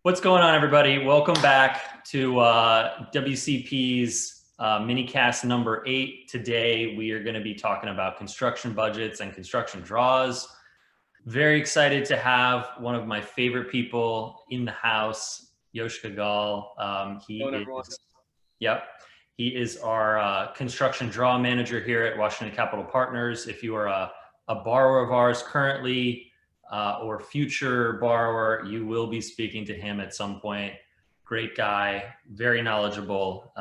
What's going on, everybody? Welcome back to WCP's Minicast number 8. Today, we are going to be talking about construction budgets and construction draws. Very excited to have one of my favorite people in the house, Joska Gal. He is our construction draw manager here at Washington Capital Partners. If you are a borrower of ours currently, or future borrower, you will be speaking to him at some point. Great guy, very knowledgeable.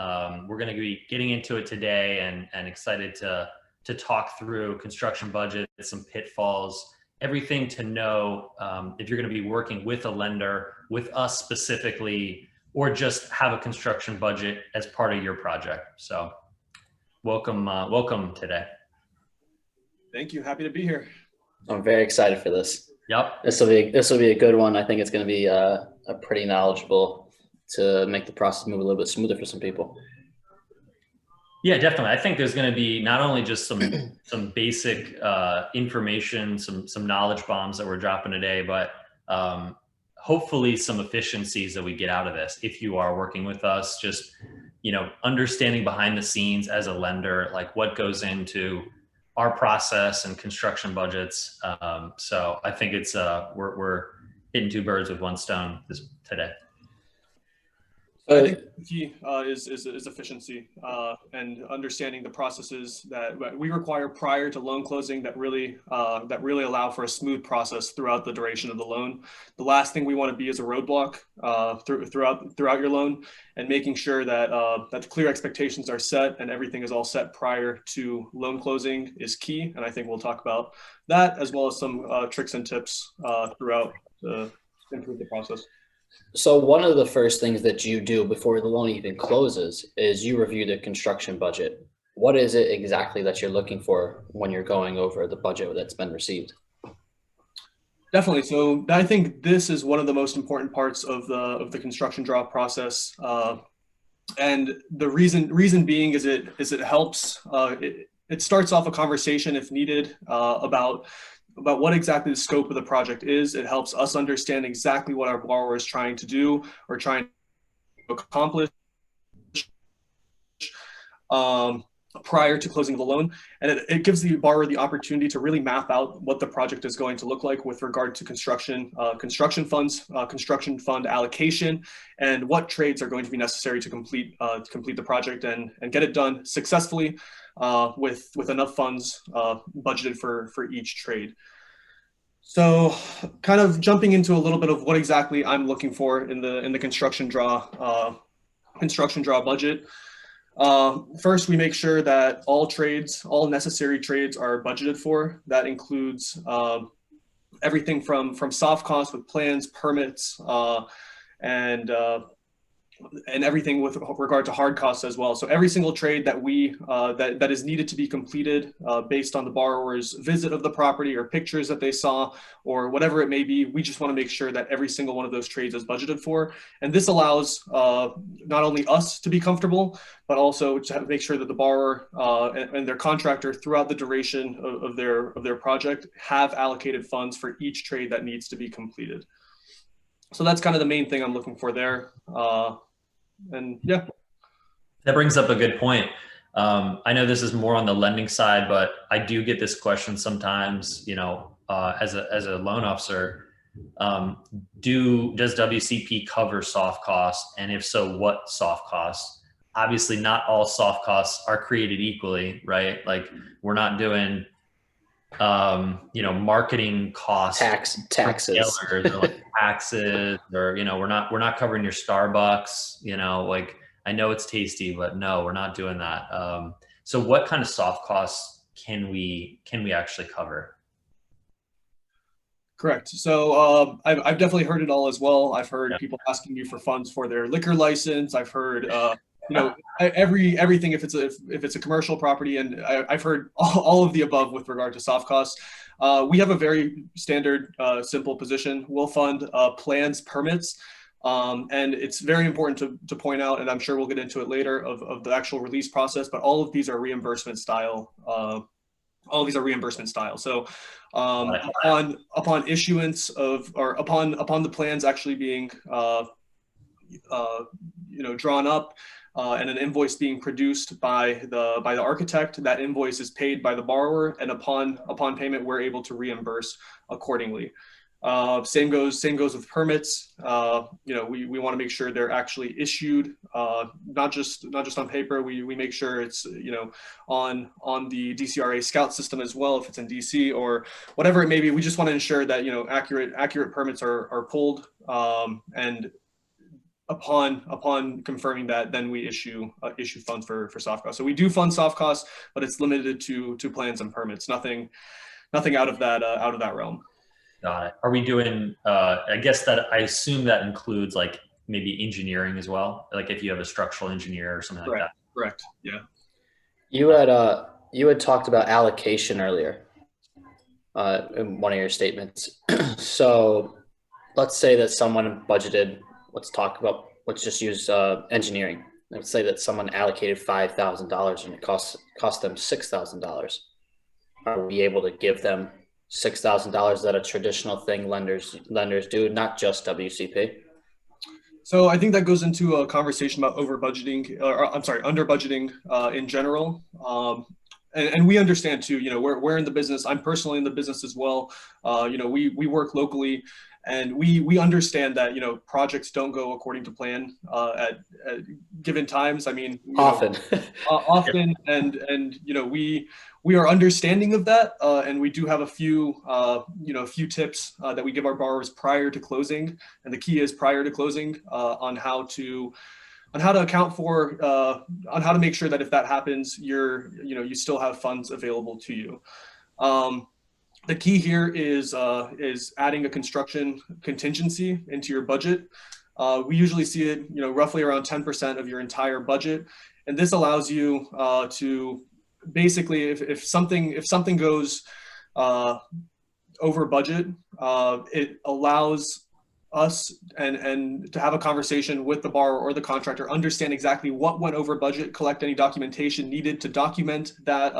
We're going to be getting into it today and excited to talk through construction budgets, some pitfalls, everything to know if you're going to be working with a lender, with us specifically, or just have a construction budget as part of your project. So welcome today. Thank you. Happy to be here. I'm very excited for this. Yep. This will be a good one. I think it's going to be a pretty knowledgeable to make the process move a little bit smoother for some people. Yeah, definitely. I think there's going to be not only just some basic information, some knowledge bombs that we're dropping today, but hopefully some efficiencies that we get out of this. If you are working with us, just understanding behind the scenes as a lender, like what goes into our process and construction budgets. So I think it's we're hitting two birds with one stone today. I think the key is efficiency and understanding the processes that we require prior to loan closing that really allow for a smooth process throughout the duration of the loan. The last thing we want to be is a roadblock throughout your loan, and making sure that that clear expectations are set and everything is all set prior to loan closing is key. And I think we'll talk about that as well as some tricks and tips throughout to improve the process. So one of the first things that you do before the loan even closes is you review the construction budget. What is it exactly that you're looking for when you're going over the budget that's been received? Definitely. So I think this is one of the most important parts of the construction draw process. And the reason being is it helps. It starts off a conversation if needed about what exactly the scope of the project is. It helps us understand exactly what our borrower is trying to do or trying to accomplish prior to closing the loan. And it gives the borrower the opportunity to really map out what the project is going to look like with regard to construction funds, construction fund allocation, and what trades are going to be necessary to complete the project and get it done successfully with enough funds budgeted for each trade. So kind of jumping into a little bit of what exactly I'm looking for in the construction draw budget. First, we make sure that all necessary trades are budgeted for. That includes everything from soft costs with plans, permits, and everything with regard to hard costs as well. So every single trade that that is needed to be completed based on the borrower's visit of the property or pictures that they saw or whatever it may be, we just want to make sure that every single one of those trades is budgeted for. And this allows not only us to be comfortable, but also to make sure that the borrower and their contractor throughout the duration of their project have allocated funds for each trade that needs to be completed. So that's kind of the main thing I'm looking for there. And yeah. That brings up a good point. I know this is more on the lending side, but I do get this question sometimes, as a loan officer, does WCP cover soft costs? And if so, what soft costs? Obviously not all soft costs are created equally, right? Like we're not doing marketing costs, taxes, or like taxes, or we're not covering your Starbucks. Like I know it's tasty, but no, we're not doing that. So what kind of soft costs can we actually cover? Correct. So I've definitely heard it all as well. I've heard people asking you for funds for their liquor license. I've heard everything if it's a commercial property, and I've heard all of the above with regard to soft costs. We have a very standard, simple position. We'll fund plans, permits, and it's very important to point out, and I'm sure we'll get into it later, of the actual release process, but all of these are reimbursement style All of these are reimbursement style. So upon issuance of, or upon the plans actually being drawn up, and an invoice being produced by the architect, that invoice is paid by the borrower, and upon payment, we're able to reimburse accordingly. Same goes with permits. We want to make sure they're actually issued, not just on paper. We make sure it's on the DCRA Scout system as well, if it's in DC or whatever it may be. We just want to ensure that accurate permits are pulled, and upon confirming that, then we issue funds for soft costs. So we do fund soft costs, but it's limited to plans and permits. Nothing out of that realm. Got it. Are we doing, I guess that I assume that includes like maybe engineering as well? Like if you have a structural engineer or something like that? Correct. Yeah. You had talked about allocation earlier in one of your statements. So let's say that someone budgeted, let's just use engineering. Let's say that someone allocated $5,000 and it cost them $6,000. Are we able to give them $6,000 that a traditional thing lenders do, not just WCP? So I think that goes into a conversation about over budgeting, under budgeting in general. And we understand too, we're in the business. I'm personally in the business as well. We work locally, and we understand that, projects don't go according to plan at given times. I mean, often, and we are understanding of that, and we do have a few tips that we give our borrowers prior to closing, and the key is prior to closing on how to account for, on how to make sure that if that happens, you still have funds available to you. The key here is adding a construction contingency into your budget. We usually see it, roughly around 10% of your entire budget, and this allows you to basically, if something goes over budget, it allows us and to have a conversation with the borrower or the contractor, understand exactly what went over budget, collect any documentation needed to document that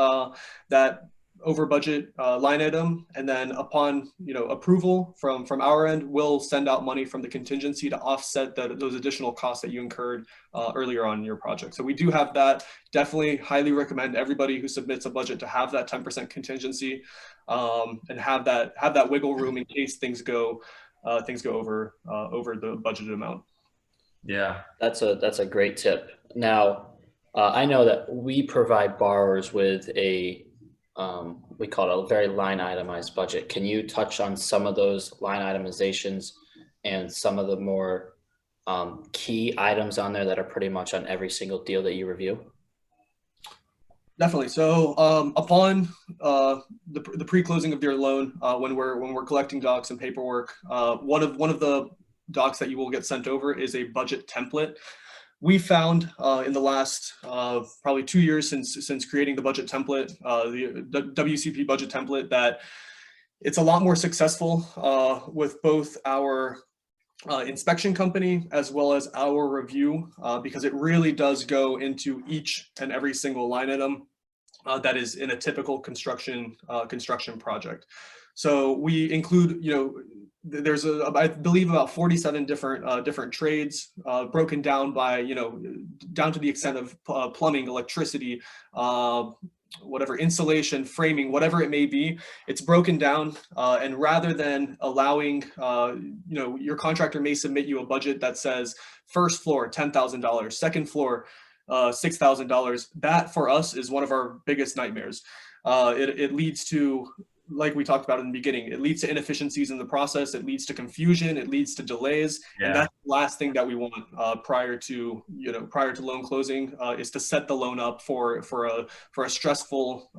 over budget line item, and then upon approval from our end, we'll send out money from the contingency to offset those additional costs that you incurred earlier on in your project. So we do have that. Definitely highly recommend everybody who submits a budget to have that 10% contingency, and have that wiggle room in case things go over the budgeted amount. Yeah, that's a great tip. Now, I know that we provide borrowers with we call it a very line itemized budget. Can you touch on some of those line itemizations and some of the more key items on there that are pretty much on every single deal that you review? Definitely. So upon the pre-closing of your loan, when we're collecting docs and paperwork, one of the docs that you will get sent over is a budget template. We found in the last probably 2 years since creating the budget template, the WCP budget template, that it's a lot more successful with both our inspection company as well as our review, because it really does go into each and every single line item that is in a typical construction project. So we include, there's I believe about 47 different trades broken down by, down to the extent of plumbing, electricity, whatever, insulation, framing, whatever it may be. It's broken down, and rather than allowing, your contractor may submit you a budget that says first floor $10,000, second floor $6,000. That for us is one of our biggest nightmares. It leads to, like we talked about in the beginning, it leads to inefficiencies in the process. It leads to confusion. It leads to delays. Yeah. And that's the last thing that we want prior to loan closing, is to set the loan up for a stressful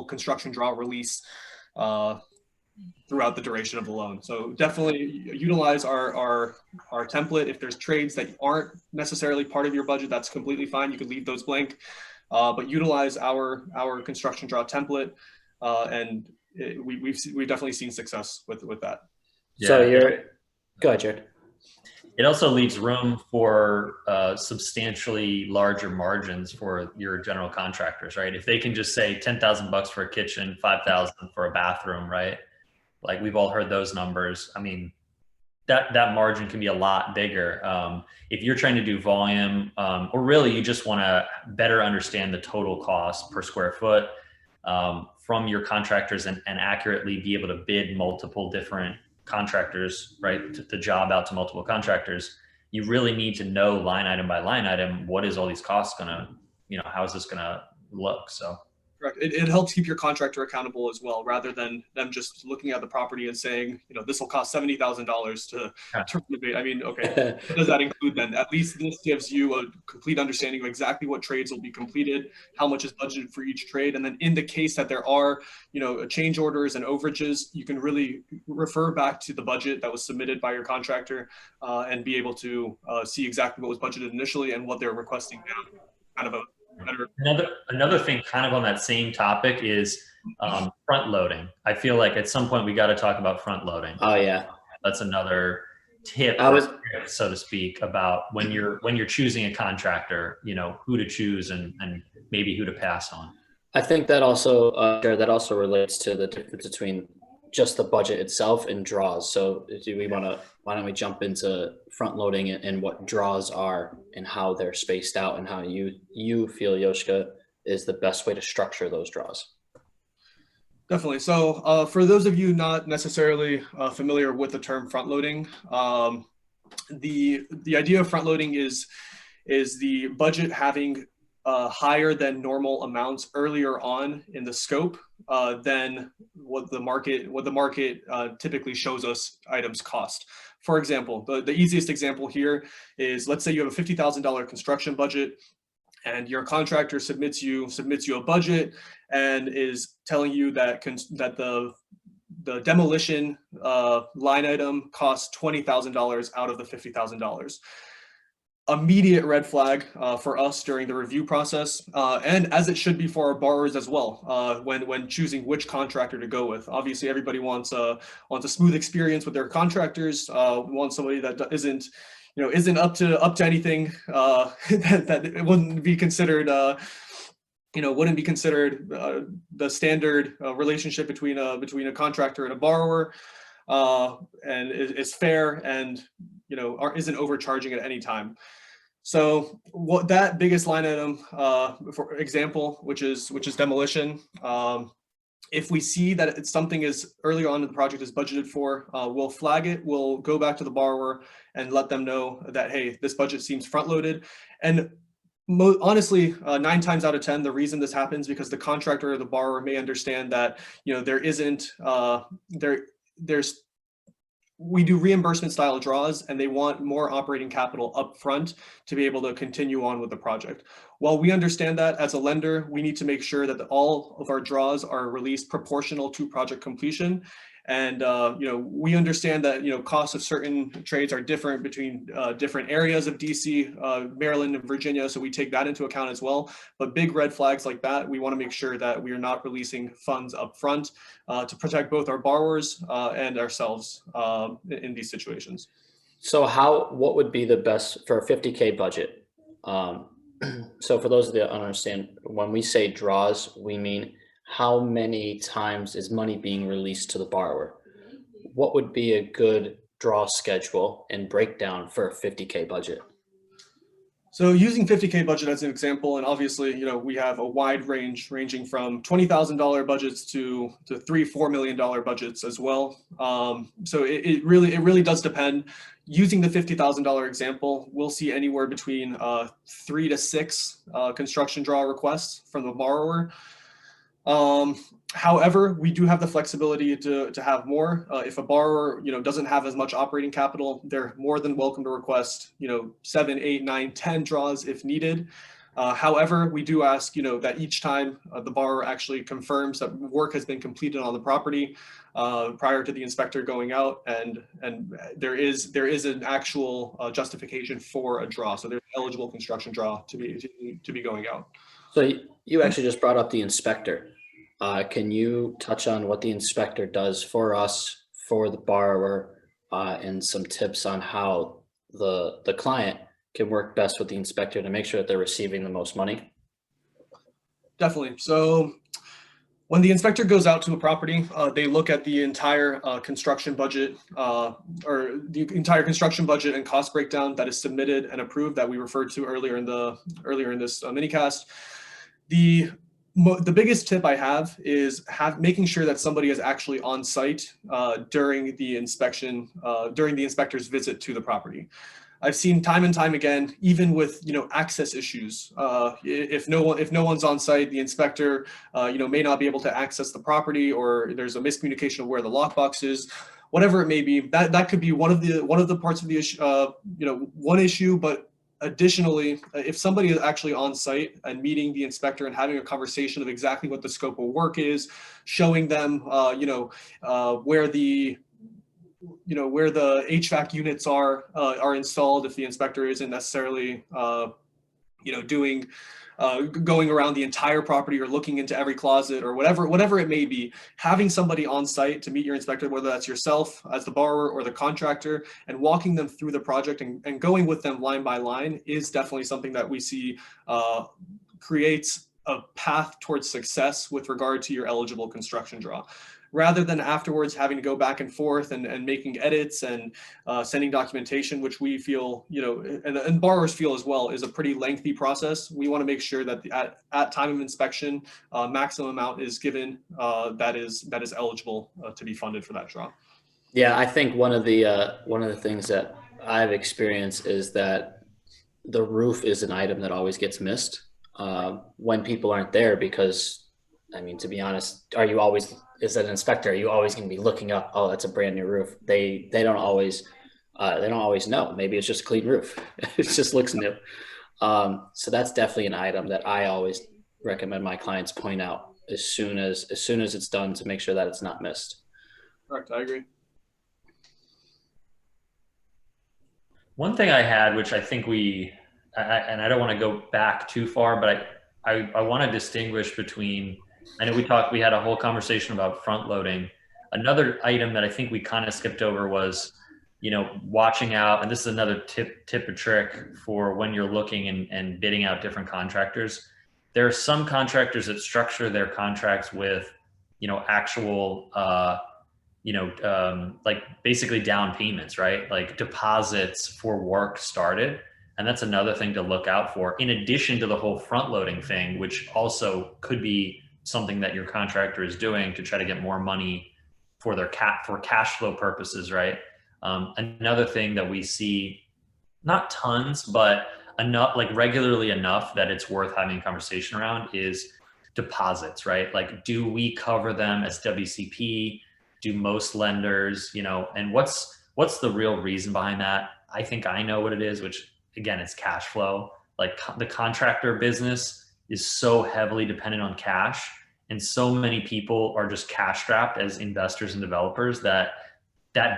construction draw release throughout the duration of the loan. So definitely utilize our template. If there's trades that aren't necessarily part of your budget, that's completely fine. You could leave those blank, but utilize our construction draw template. And we've definitely seen success with that. Yeah. So go ahead, Jared. It also leaves room for substantially larger margins for your general contractors, right? If they can just say 10,000 bucks for a kitchen, 5,000 for a bathroom, right? Like we've all heard those numbers. I mean, that margin can be a lot bigger. If you're trying to do volume, or really you just want to better understand the total cost per square foot from your contractors and accurately be able to bid multiple different contractors, right? The job out to multiple contractors, you really need to know line item by line item, what is all these costs gonna, how is this gonna look? So. Correct. It helps keep your contractor accountable as well, rather than them just looking at the property and saying, this will cost $70,000 to renovate. I mean, okay, what does that include then? At least this gives you a complete understanding of exactly what trades will be completed, how much is budgeted for each trade, and then in the case that there are, change orders and overages, you can really refer back to the budget that was submitted by your contractor and be able to see exactly what was budgeted initially and what they're requesting now. Kind of a Another thing kind of on that same topic is front loading. I feel like at some point we got to talk about front loading. Oh yeah. That's another tip, so to speak, about when you're choosing a contractor, who to choose and maybe who to pass on. I think that also relates to the difference between just the budget itself and draws. So why don't we jump into front loading and what draws are and how they're spaced out and how you feel, Joska, is the best way to structure those draws? Definitely. So for those of you not necessarily familiar with the term front loading, the idea of front loading is the budget having higher than normal amounts earlier on in the scope than what the market typically shows us items cost. For example, the easiest example here is, let's say you have a $50,000 construction budget and your contractor submits you a budget and is telling you that the demolition line item costs $20,000 out of the $50,000. Immediate red flag for us during the review process, and as it should be for our borrowers as well, when choosing which contractor to go with. Obviously, everybody wants a smooth experience with their contractors. We want somebody that isn't up to anything that it wouldn't be considered. Wouldn't be considered the standard relationship between a contractor and a borrower, and is fair and isn't overcharging at any time. So what that biggest line item, for example, which is demolition, if we see that something is earlier on in the project is budgeted for, we'll flag it. We'll go back to the borrower and let them know that, hey, this budget seems front loaded. And honestly, 9 times out of 10, the reason this happens because the contractor or the borrower may understand that we do reimbursement style draws and they want more operating capital up front to be able to continue on with the project. While we understand that as a lender, we need to make sure that all of our draws are released proportional to project completion. And we understand that costs of certain trades are different between different areas of DC, Maryland, and Virginia, so we take that into account as well. But big red flags like that, we want to make sure that we are not releasing funds up front to protect both our borrowers and ourselves in these situations. So what would be the best for a 50K budget? So for those that don't understand, when we say draws, we mean how many times is money being released to the borrower? What would be a good draw schedule and breakdown for a 50K budget? So using 50K budget as an example, and obviously, we have a wide range ranging from $20,000 budgets to $3-4 million budgets as well. So it really does depend. Using the $50,000 example, we'll see anywhere between 3 to 6 construction draw requests from the borrower. However, we do have the flexibility to have more. If a borrower, doesn't have as much operating capital, they're more than welcome to request, 7, 8, 9, 10 draws if needed. However, we do ask, that each time the borrower actually confirms that work has been completed on the property prior to the inspector going out, and there is an actual justification for a draw. So there's an eligible construction draw to be going out. So you actually just brought up the inspector. Can you touch on what the inspector does for us, for the borrower, and some tips on how the client can work best with the inspector to make sure that they're receiving the most money? Definitely. So when the inspector goes out to a property, they look at the entire construction budget or the entire construction budget and cost breakdown that is submitted and approved that we referred to earlier in this minicast. The biggest tip I have is making sure that somebody is actually on site during the inspection, during the inspector's visit to the property. I've seen time and time again, even with access issues, if no one's on site, the inspector may not be able to access the property, or there's a miscommunication of where the lockbox is, whatever it may be. That could be one of the parts of the issue, one issue. But additionally, if somebody is actually on site and meeting the inspector and having a conversation of exactly what the scope of work is, showing them where the HVAC units are installed, if the inspector isn't necessarily going around the entire property or looking into every closet or whatever it may be, having somebody on site to meet your inspector, whether that's yourself as the borrower or the contractor, and walking them through the project and going with them line by line is definitely something that we see creates a path towards success with regard to your eligible construction draw, rather than afterwards having to go back and forth and making edits and sending documentation, which we feel, and borrowers feel as well, is a pretty lengthy process. We want to make sure that at time of inspection, maximum amount is given that is eligible to be funded for that draw. Yeah, I think one of the things that I've experienced is that the roof is an item that always gets missed when people aren't there, because, I mean, to be honest, as an inspector, are you always going to be looking up, oh, that's a brand new roof? They don't always know. Maybe it's just a clean roof. It just looks new. So that's definitely an item that I always recommend my clients point out as soon as it's done, to make sure that it's not missed. Correct. I agree. One thing I had, which I think and I don't want to go back too far, but I want to distinguish between, I know we had a whole conversation about front loading. Another item that I think we kind of skipped over was, watching out, and this is another tip or trick for when you're looking and bidding out different contractors. There are some contractors that structure their contracts with, actual, like basically down payments, right? Like deposits for work started. And that's another thing to look out for, in addition to the whole front loading thing, which also could be something that your contractor is doing to try to get more money for for cash flow purposes, right? Another thing that we see, not tons, but enough, like regularly enough that it's worth having a conversation around, is deposits, right? Like, do we cover them as WCP? Do most lenders, and what's the real reason behind that? I think I know what it is, which again, it's cash flow. Like the contractor business is so heavily dependent on cash, and so many people are just cash strapped as investors and developers that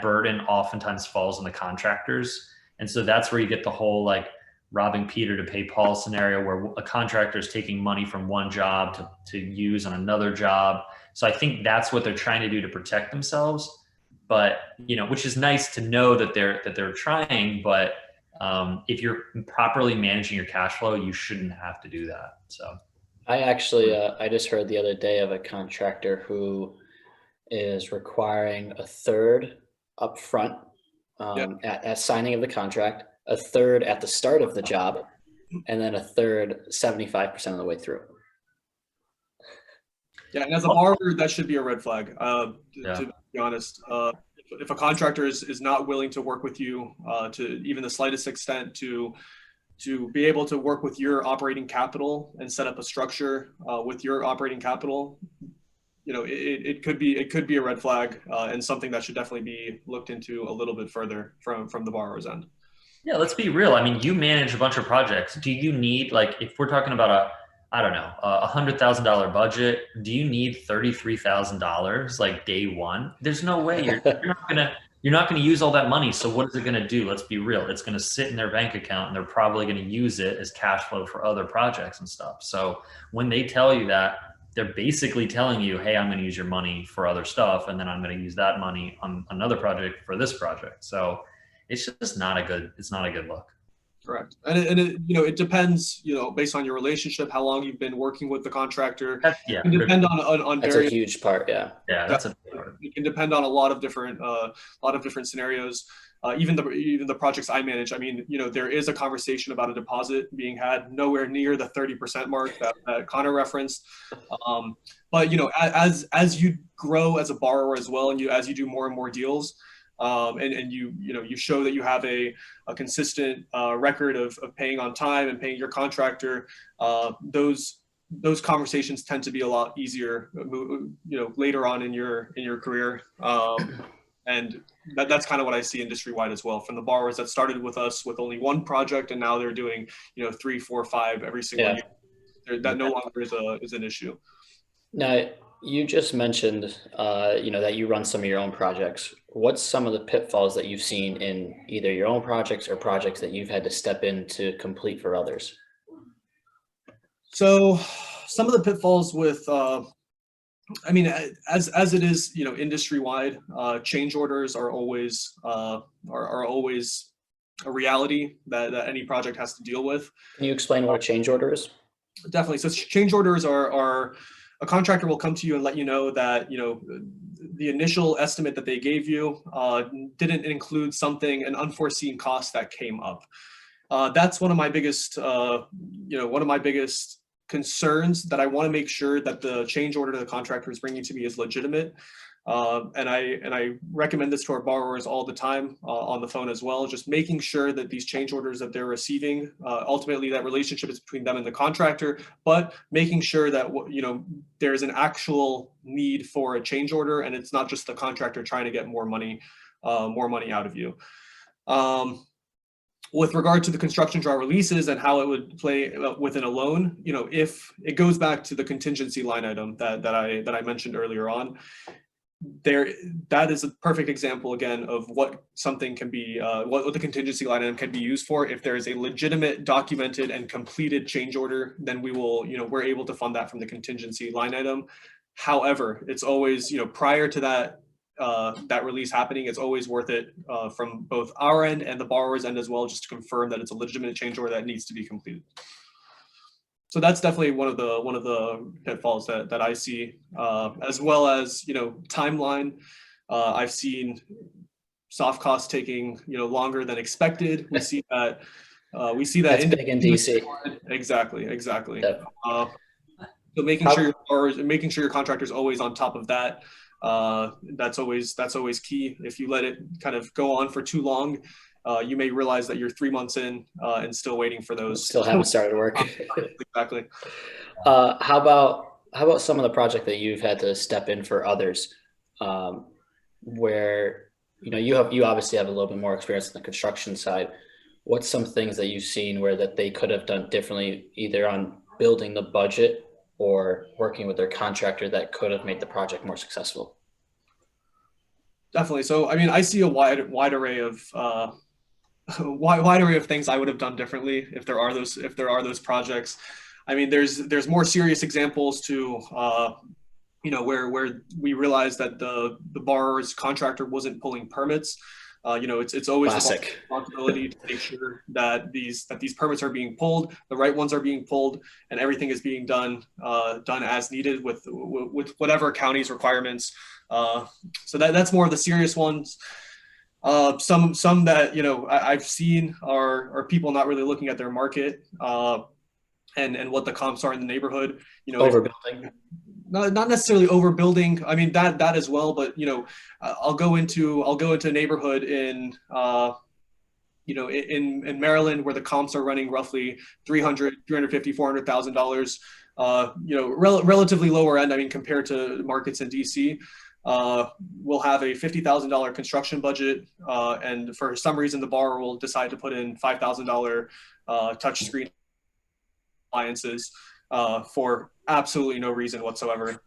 burden oftentimes falls on the contractors. And so that's where you get the whole like robbing Peter to pay Paul scenario, where a contractor is taking money from one job to use on another job. So I think that's what they're trying to do to protect themselves. But, which is nice to know that they're trying, but if you're properly managing your cash flow, you shouldn't have to do that. So I actually, I just heard the other day of a contractor who is requiring a third upfront at signing of the contract, a third at the start of the job, and then a third 75% of the way through. Yeah, and as a borrower, that should be a red flag, to be honest. If a contractor is not willing to work with you to even the slightest extent to be able to work with your operating capital and set up a structure with your operating capital, it could be a red flag and something that should definitely be looked into a little bit further from the borrower's end. Yeah, let's be real. I mean, you manage a bunch of projects. Do you need, like, if we're talking about a $100,000 budget, do you need $33,000 like day one? There's no way you're not gonna use all that money. So what is it gonna do? Let's be real. It's gonna sit in their bank account, and they're probably gonna use it as cash flow for other projects and stuff. So when they tell you that, they're basically telling you, hey, I'm gonna use your money for other stuff, and then I'm gonna use that money on another project for this project. So it's just not a good, it's not a good look. Correct. And it depends, based on your relationship, how long you've been working with the contractor. Yeah. It can depend on That's various, a huge part. Yeah. Yeah, that's a big part. it can depend on a lot of different scenarios. Even the projects I manage, I mean, there is a conversation about a deposit being had, nowhere near the 30% mark that Conor referenced. But as you grow as a borrower as well, and as you do more and more deals, and you show that you have a consistent record of paying on time and paying your contractor, those conversations tend to be a lot easier, later on in your career. And that's kind of what I see industry-wide as well, from the borrowers that started with us with only one project, and now they're doing 3, 4, 5 every single year. That no longer is an issue. Now, you just mentioned, that you run some of your own projects. What's some of the pitfalls that you've seen in either your own projects or projects that you've had to step in to complete for others? So some of the pitfalls with, as it is, industry-wide, change orders are always a reality that any project has to deal with. Can you explain what a change order is? Definitely. So change orders are a contractor will come to you and let you know that, the initial estimate that they gave you didn't include an unforeseen cost that came up. That's one of my biggest concerns, that I want to make sure that the change order the contractor is bringing to me is legitimate. And I recommend this to our borrowers all the time, on the phone as well, just making sure that these change orders that they're receiving, ultimately that relationship is between them and the contractor, but making sure that, there's an actual need for a change order, and it's not just the contractor trying to get more money out of you. With regard to the construction draw releases and how it would play within a loan, if it goes back to the contingency line item that I mentioned earlier on, that is a perfect example again of what something can be, what the contingency line item can be used for. If there is a legitimate, documented, and completed change order, then we're able to fund that from the contingency line item. However, it's always, prior to that release happening, it's always worth it, from both our end and the borrower's end as well, just to confirm that it's a legitimate change order that needs to be completed. So that's definitely one of the pitfalls that I see, as well as timeline. I've seen soft costs taking longer than expected. We see that. That's big in DC. Exactly. Yep. So making sure your contractor is always on top of that. That's always key. If you let it kind of go on for too long, you may realize that you're 3 months in and still waiting for those. Still haven't started work. Exactly. How about some of the project that you've had to step in for others, where you obviously have a little bit more experience on the construction side. What's some things that you've seen where that they could have done differently, either on building the budget or working with their contractor, that could have made the project more successful? Definitely. So, I see a wide array of things I would have done differently if there are those projects. There's more serious examples to, where we realized that the borrower's contractor wasn't pulling permits. It's always a responsibility to make sure that these permits are being pulled, the right ones are being pulled, and everything is being done as needed with whatever county's requirements. So that's more of the serious ones. Some that I've seen are people not really looking at their market and what the comps are in the neighborhood. Overbuilding. Not necessarily overbuilding. That as well, but I'll go into a neighborhood in in Maryland where the comps are running roughly $350,000, $400,000. Relatively lower end. Compared to markets in DC. We'll have a $50,000 construction budget, and for some reason the borrower will decide to put in $5,000 touchscreen appliances for absolutely no reason whatsoever.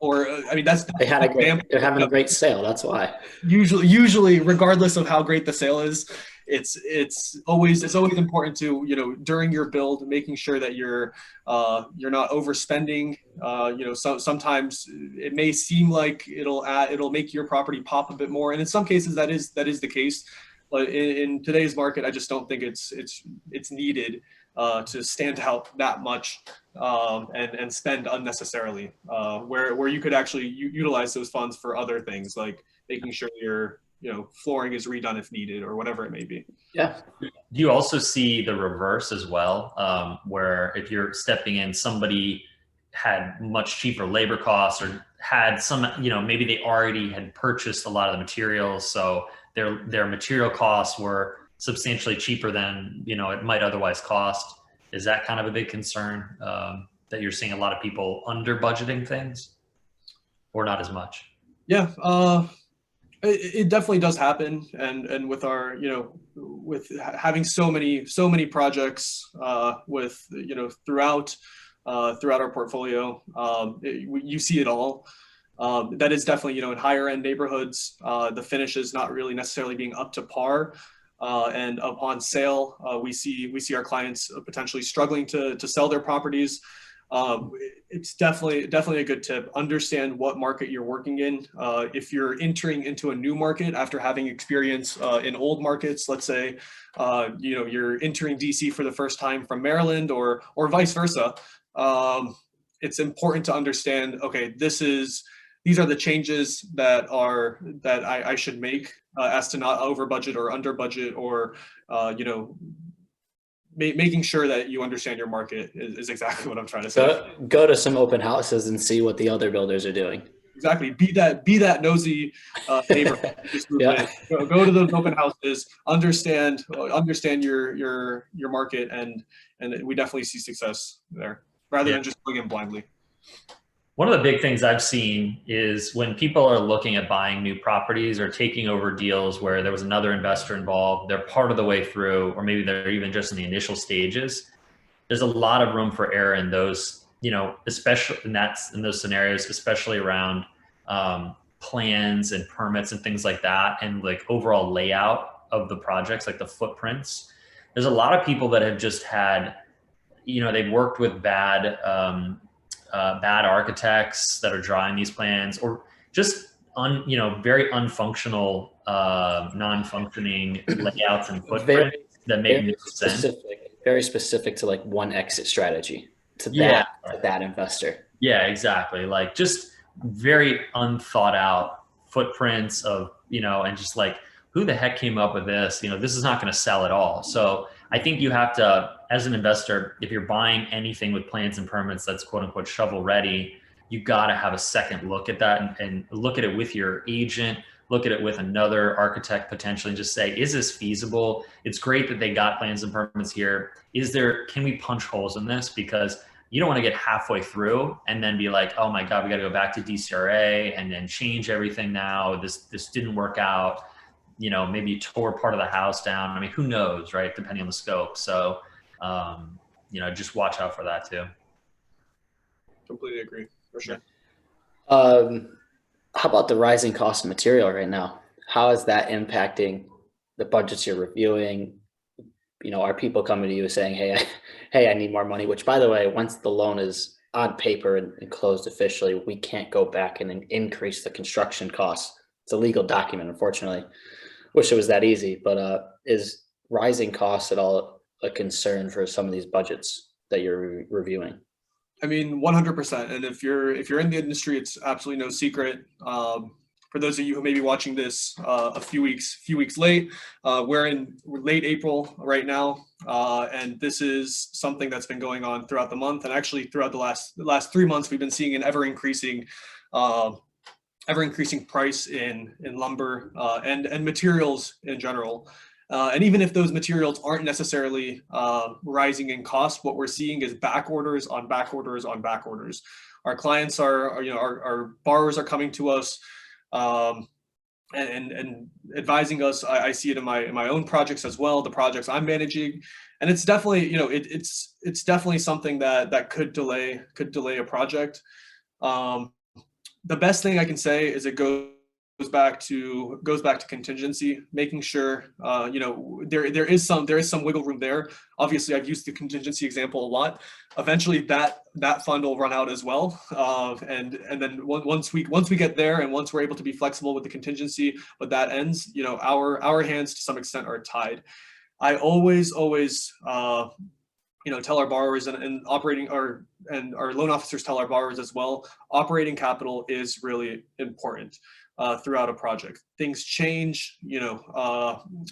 They're having a great sale. That's why. Usually, regardless of how great the sale is, it's always important to during your build, making sure that you're not overspending. Sometimes it may seem like it'll make your property pop a bit more, and in some cases that is the case. But in today's market, I just don't think it's needed to stand out that much and spend unnecessarily. Where you could actually utilize those funds for other things, like making sure your flooring is redone if needed, or whatever it may be. Yeah. Do you also see the reverse as well, where if you're stepping in, somebody had much cheaper labor costs, or had some, maybe they already had purchased a lot of the materials, so their material costs were substantially cheaper than it might otherwise cost? Is that kind of a big concern, that you're seeing a lot of people under budgeting things, or not as much? Yeah, it definitely does happen, and with our with having so many projects with throughout our portfolio, you see it all. That is definitely in higher end neighborhoods, the finish is not really necessarily being up to par, and upon sale, we see our clients potentially struggling to sell their properties. It's definitely a good tip. Understand what market you're working in. If you're entering into a new market after having experience in old markets, let's say, you're entering DC for the first time from Maryland, or vice versa. It's important to understand, okay, these are the changes that I should make, as to not over budget or under budget, or making sure that you understand your market is exactly what I'm trying to say. Go to some open houses and see what the other builders are doing. Exactly. Be that nosy neighbor. Yeah. Go to those open houses. Understand your market, and we definitely see success there, rather than just going in blindly. One of the big things I've seen is when people are looking at buying new properties or taking over deals where there was another investor involved, they're part of the way through, or maybe they're even just in the initial stages. There's a lot of room for error in those, especially in those scenarios, especially around plans and permits and things like that, and like overall layout of the projects, like the footprints. There's a lot of people that have just had, they've worked with bad architects that are drawing these plans, or just very unfunctional, non-functioning layouts and footprints that make no sense. Very specific to like one exit strategy to that investor. Yeah, exactly. Like just very unthought out footprints of, and just like, who the heck came up with this? This is not going to sell at all. So I think you have to, as an investor, if you're buying anything with plans and permits that's quote unquote shovel ready, you got to have a second look at that, and look at it with your agent, look at it with another architect potentially, and just say, is this feasible? It's great that they got plans and permits here. Can we punch holes in this? Because you don't want to get halfway through and then be like, oh my God, we got to go back to DCRA and then change everything now. This didn't work out. Maybe you tore part of the house down. I mean, who knows, right? Depending on the scope. So, just watch out for that too. Completely agree, for sure. How about the rising cost of material right now? How is that impacting the budgets you're reviewing? Are people coming to you saying, hey, I need more money? Which, by the way, once the loan is on paper and closed officially, we can't go back and increase the construction costs. It's a legal document, unfortunately. Wish it was that easy, but is rising costs at all a concern for some of these budgets that you're reviewing? I mean, 100%. And if you're in the industry, it's absolutely no secret. For those of you who may be watching this a few weeks late, we're in late April right now, and this is something that's been going on throughout the month, and actually throughout the last 3 months, we've been seeing an ever increasing price in lumber and materials in general. And even if those materials aren't necessarily rising in cost, what we're seeing is back orders on back orders on back orders. Our clients our borrowers are coming to us and advising us. I see it in my own projects as well, the projects I'm managing, and it's definitely it's definitely something that could delay a project. The best thing I can say is it goes back to contingency, making sure there is some wiggle room there. Obviously, I've used the contingency example a lot. Eventually, that fund will run out as well, and then once we get there, and once we're able to be flexible with the contingency, but that ends, our hands to some extent are tied. I always tell our borrowers and our loan officers tell our borrowers as well, operating capital is really important throughout a project. Things change,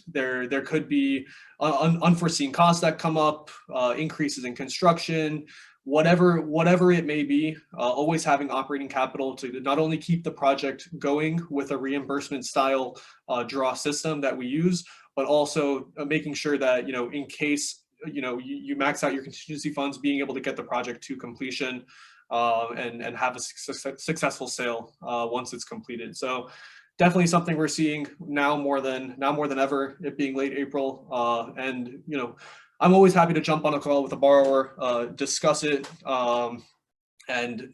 there could be unforeseen costs that come up, increases in construction, whatever it may be, always having operating capital to not only keep the project going with a reimbursement style draw system that we use, but also making sure that, in case you max out your contingency funds, being able to get the project to completion and have a successful sale once it's completed. So definitely something we're seeing now more than ever, it being late April. And I'm always happy to jump on a call with a borrower, discuss it, and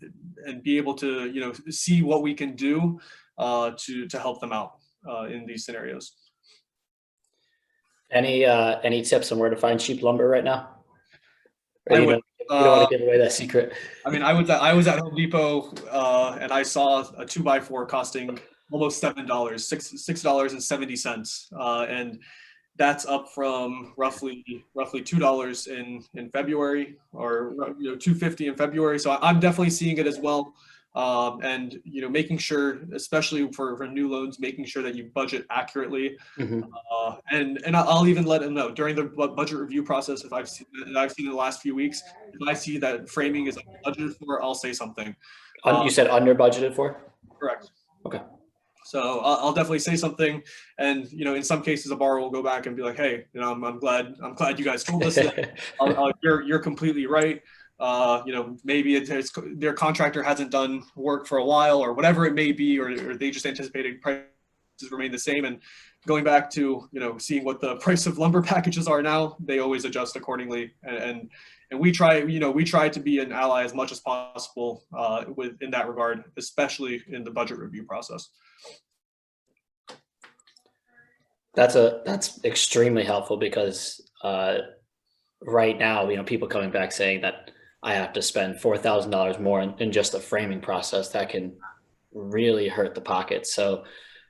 be able to see what we can do to help them out in these scenarios. Any tips on where to find cheap lumber right now? Or you don't want to give away that secret? I mean, I was at Home Depot and I saw a 2x4 costing almost $7, $6.70, and that's up from roughly $2 in February, or $2.50 in February. So I'm definitely seeing it as well. And making sure, especially for new loans, making sure that you budget accurately. Mm-hmm. And I'll even let them know during the budget review process, if I've seen in the last few weeks, if I see that framing is budgeted for, I'll say something. You said under budgeted for? Correct. Okay. So I'll definitely say something, and in some cases, a borrower will go back and be like, "Hey, I'm glad you guys told us that. You're completely right. Maybe their contractor hasn't done work for a while, or whatever it may be, or they just anticipated prices remain the same." And going back to seeing what the price of lumber packages are now, they always adjust accordingly. And we try to be an ally as much as possible in that regard, especially in the budget review process. That's extremely helpful, because right now, people coming back saying that I have to spend $4,000 more in just the framing process, that can really hurt the pocket. So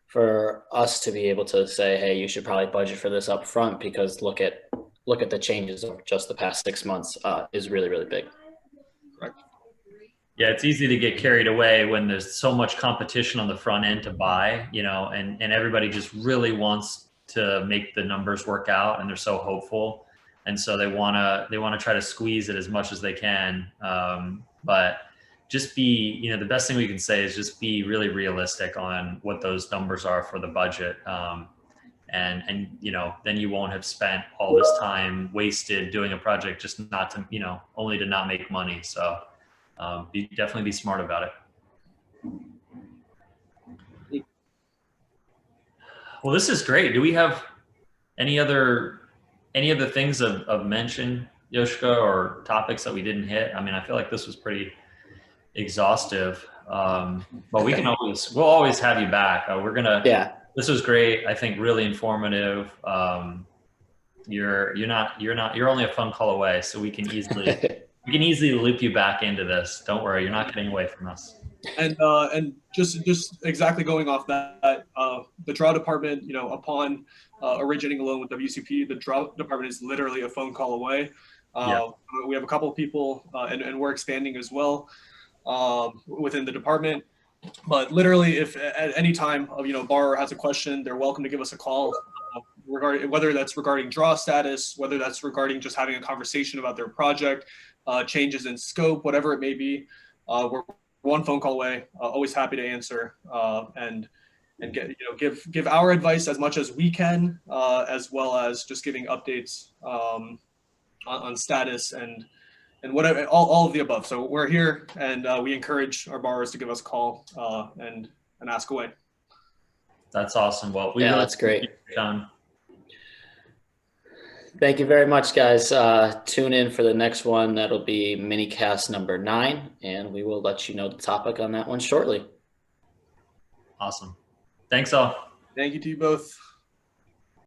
for us to be able to say, hey, you should probably budget for this up front, because look at the changes of just the past 6 months, is really, really big. Correct. Yeah, it's easy to get carried away when there's so much competition on the front end to buy, and everybody just really wants to make the numbers work out, and they're so hopeful. And so they want to try to squeeze it as much as they can. But just be, the best thing we can say is just be really realistic on what those numbers are for the budget. And then you won't have spent all this time wasted doing a project just not to, only to not make money. So definitely be smart about it. Well, this is great. Do we have any other things of mention, Joska, or topics that we didn't hit? I mean, I feel like this was pretty exhaustive, but we'll always have you back. This was great. I think really informative. You're only a phone call away, so we can easily loop you back into this. Don't worry, you're not getting away from us. And just exactly going off that, the draw department, upon originating a loan with WCP, the draw department is literally a phone call away. We have a couple of people, and we're expanding as well within the department. But literally, if at any time a borrower has a question, they're welcome to give us a call, regarding whether that's regarding draw status, whether that's regarding just having a conversation about their project, changes in scope, whatever it may be. We're one phone call away. Always happy to answer and give our advice as much as we can, as well as just giving updates on status and whatever, all of the above. So we're here, and we encourage our borrowers to give us a call and ask away. That's awesome. Well, that's great. Thank you very much, guys. Tune in for the next one. That'll be Minicast number 9, and we will let you know the topic on that one shortly. Awesome. Thanks all. Thank you to you both.